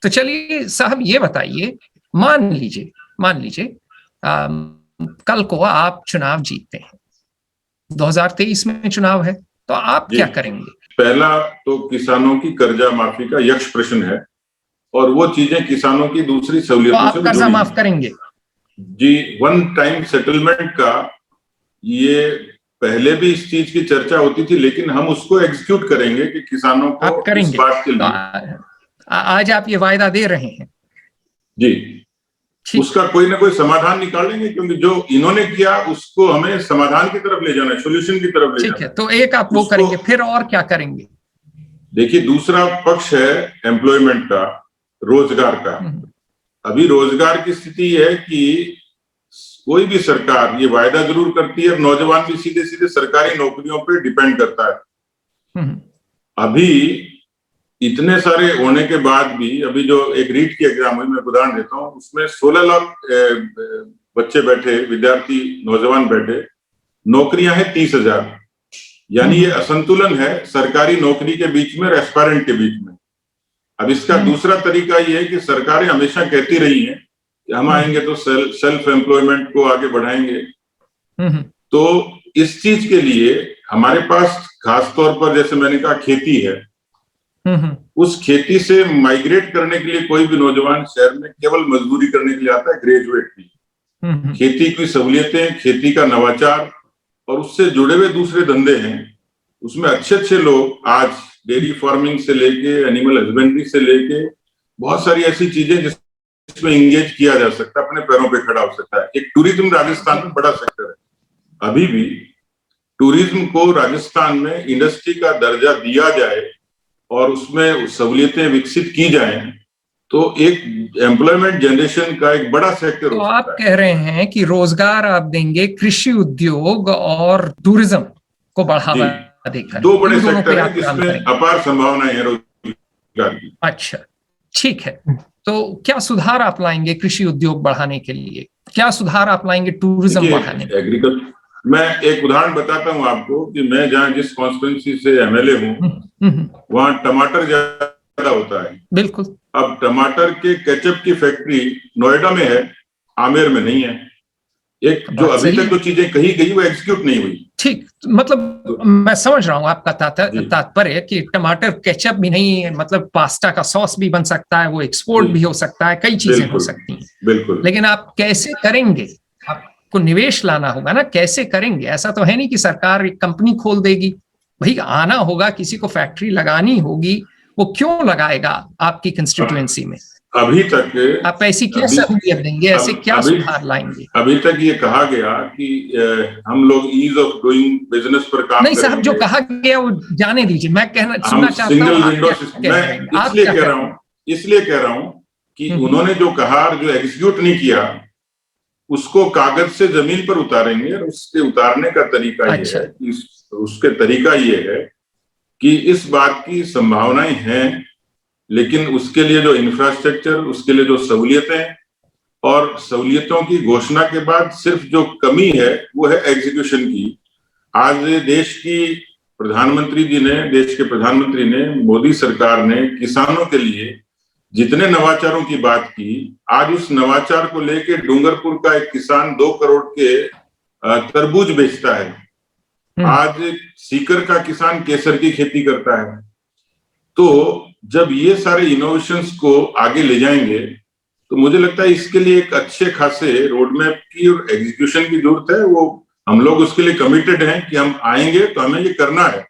तो चलिए साहब ये बताइए, मान लीजिए कल को आप चुनाव जीतते हैं, 2023 में चुनाव है, तो आप क्या करेंगे? पहला तो किसानों की कर्जा माफी का यक्ष प्रश्न है, और वो चीजें किसानों की दूसरी सहूलियतों से आप कर्जा माफ करेंगे? जी, वन टाइम सेटलमेंट का ये पहले भी इस चीज की चर्चा होती थी, लेकिन हम उसको एग्जीक्यूट करेंगे कि किसानों को आप करेंगे इस बात के लिए आज आप ये वायदा दे रहे हैं? जी, उसका कोई ना कोई समाधान निकालेंगे, क्योंकि जो इन्होंने किया उसको हमें समाधान की तरफ ले जाना है, सोल्यूशन की तरफ ले जाना है। ठीक है, तो एक आप वो करेंगे, फिर और क्या करेंगे? देखिए, दूसरा पक्ष है एम्प्लॉयमेंट का, रोजगार का। अभी रोजगार की स्थिति है कि कोई भी सरकार ये वायदा जरूर करती है, नौजवान भी सीधे सीधे सरकारी नौकरियों पे डिपेंड करता है। अभी इतने सारे होने के बाद भी, अभी जो एक रीट की एग्जाम हुई, मैं उदाहरण देता हूँ, उसमें 16 लाख बच्चे बैठे, विद्यार्थी नौजवान बैठे, नौकरियां हैं 30,000। यानी ये असंतुलन है सरकारी नौकरी के बीच में और एस्पायरेंट के बीच में। अब इसका दूसरा तरीका ये है कि सरकारें हमेशा कहती रही हैं कि हम आएंगे तो सेल्फ एम्प्लॉयमेंट को आगे बढ़ाएंगे। तो इस चीज के लिए हमारे पास खासतौर पर, जैसे मैंने कहा, खेती है। उस खेती से माइग्रेट करने के लिए कोई भी नौजवान शहर में केवल मजदूरी करने के लिए आता है, ग्रेजुएट भी। खेती की सहूलियतें, खेती का नवाचार और उससे जुड़े हुए दूसरे धंधे हैं, उसमें अच्छे अच्छे लोग आज डेयरी फार्मिंग से लेके एनिमल हस्बेंड्री से लेके बहुत सारी ऐसी चीजें जिसमें इंगेज किया जा सकता है, अपने पैरों पे खड़ा हो सकता है। एक टूरिज्म राजस्थान में बड़ा सेक्टर है। अभी भी टूरिज्म को राजस्थान में इंडस्ट्री का दर्जा दिया जाए और उसमें सहूलियतें विकसित की जाएं, तो एक एम्प्लॉयमेंट जनरेशन का एक बड़ा सेक्टर हो सकता है। आप कह रहे हैं कि रोजगार आप देंगे, कृषि उद्योग और टूरिज्म को बढ़ावा देकर। दो बड़े सेक्टर हैं जिसमें अपार संभावनाएं हैं रोजगार की। अच्छा, ठीक है। तो क्या सुधार आप लाएंगे कृषि उद्योग बढ़ाने के लिए? क्या सुधार आप लाएंगे टूरिज्म बढ़ाने के लिए? एग्रीकल्चर, मैं एक उदाहरण बताता हूं आपको कि मैं जहां जिस कॉन्स्टिट्यूंसी से एमएलए हूं, वहां टमाटर ज्यादा होता है। बिल्कुल। अब टमाटर के केचप की फैक्ट्री नोएडा में है, आमेर में नहीं है। एक जो अभी तक जो चीजें कही गई वो एग्जीक्यूट नहीं हुई। ठीक, मतलब मैं समझ रहा हूँ आपका तात्पर्य कि टमाटर केचप भी नहीं, मतलब पास्ता का सॉस भी बन सकता है, वो एक्सपोर्ट भी हो सकता है, कई चीजें हो सकती हैं। बिल्कुल। लेकिन आप कैसे करेंगे? आपको निवेश लाना होगा ना, कैसे करेंगे? ऐसा तो है नहीं कि सरकार एक कंपनी खोल देगी। भाई आना होगा, किसी को फैक्ट्री लगानी होगी, वो क्यों लगाएगा आपकी कंस्टिट्यूएंसी में? अभी तक आप ऐसी क्या सहूलियत देंगे, ऐसे क्या सुधार लाएंगे? अभी तक ये कहा गया कि हम लोग ईज ऑफ डूइंग बिजनेस पर काम नहीं साहब, जो कहा गया वो जाने दीजिए, मैं सुनना चाहता हूं। सिंगल विंडो सिस्टम, मैं इसलिए कह रहा हूं कि उन्होंने जो कहा, जो एग्जीक्यूट नहीं किया, उसको कागज से जमीन पर उतारेंगे। और उसके उतारने का तरीका ये है, उसके तरीका ये है कि इस बात की संभावनाएं हैं, लेकिन उसके लिए जो इंफ्रास्ट्रक्चर, उसके लिए जो सहूलियतें, और सहूलियतों की घोषणा के बाद सिर्फ जो कमी है वो है एग्जीक्यूशन की। आज देश के प्रधानमंत्री ने, मोदी सरकार ने किसानों के लिए जितने नवाचारों की बात की, आज उस नवाचार को लेके डूंगरपुर का एक किसान 2 करोड़ के तरबूज बेचता है। आज सीकर का किसान केसर की खेती करता है। तो जब ये सारे इनोवेशंस को आगे ले जाएंगे, तो मुझे लगता है इसके लिए एक अच्छे खासे रोडमैप की और एग्जीक्यूशन की जरूरत है। वो हम लोग उसके लिए कमिटेड हैं कि हम आएंगे तो हमें ये करना है।